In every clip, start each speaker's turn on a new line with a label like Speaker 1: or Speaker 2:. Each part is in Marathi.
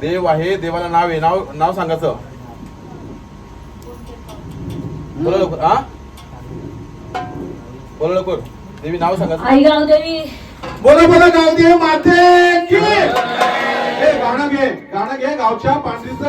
Speaker 1: देव आहे, देवाला नाव आहे. नाव नाव सांगायचं. बोला लवकर. हा बोला लवकर. देवी नाव सांगायचं.
Speaker 2: आई गावदेवी.
Speaker 3: बोला बोला गावदेवी माते की. हे गाणं घे गावच्या पांढरीचं.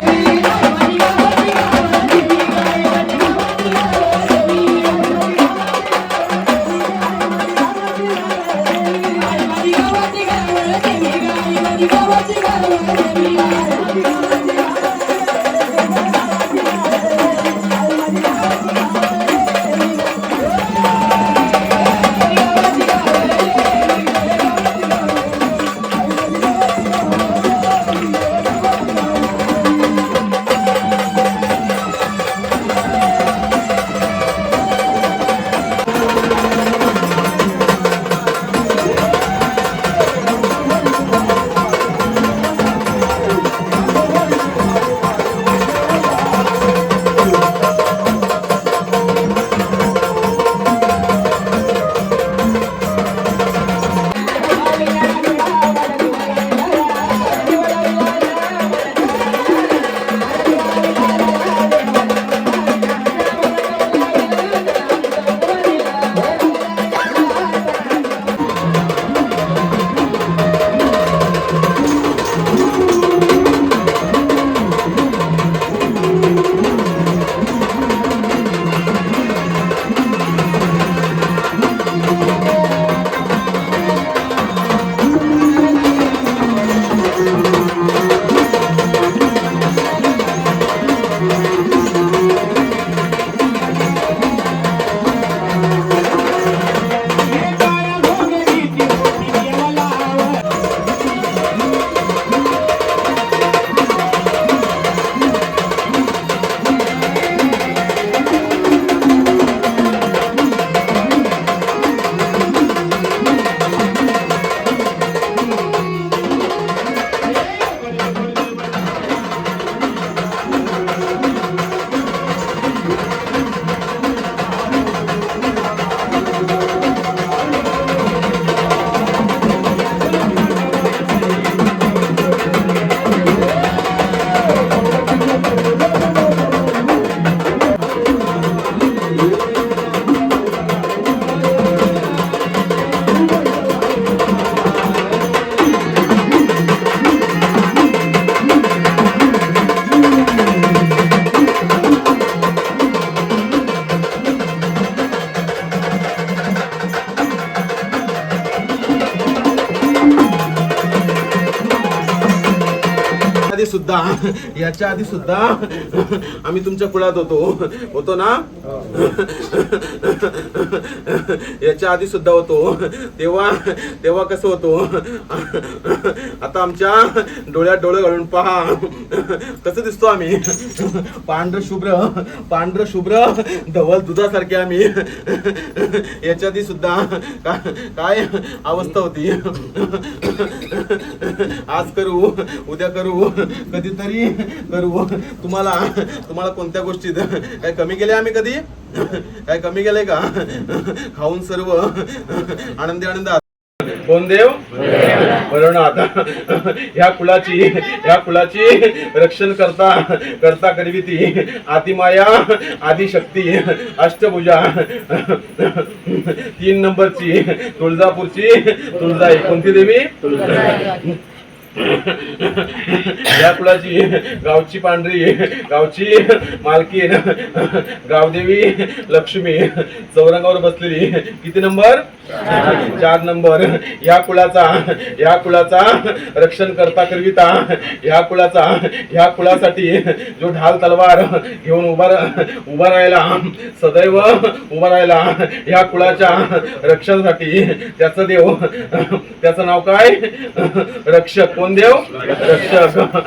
Speaker 1: सुद्धा याच्या आधी सुद्धा आम्ही तुमच्या कुळात होतो ना. याच्या आधी सुद्धा होतो. तेव्हा कसं होतो. आता आमच्या डोळ्यात डोळे घालून पहा कसं दिसतो आम्ही. पांढर शुभ्र धवल दुधासारखे आम्ही. याच्या आधी सुद्धा काय अवस्था होती. आज करू उद्या करू कधीतरी करू. तुम्हाला कोणत्या गोष्टीत काय कमी केले आम्ही? कधी काय कमी केलंय का? खाऊन सर्व आनंदात. कोण देव बरोबर. आता ह्या कुलाची रक्षण करता करविती आदिमाया आदिशक्ती अष्टभुजा 3 नंबरची तुळजापूरची तुळजाई. कोणती देवी? या कुळाची गावची पांढरी गावची मालकीन गावदेवी लक्ष्मी चौरंगावर बसलेली. किती नंबर? 4 नंबर. या कुळाचा रक्षण करता करविता ह्या कुळासाठी जो ढाल तलवार घेऊन उभा राहिला सदैव उभा राहिला ह्या कुळाच्या रक्षणासाठी त्याचं देव त्याचं नाव काय? रक्षक. कोण देव? रक्षक.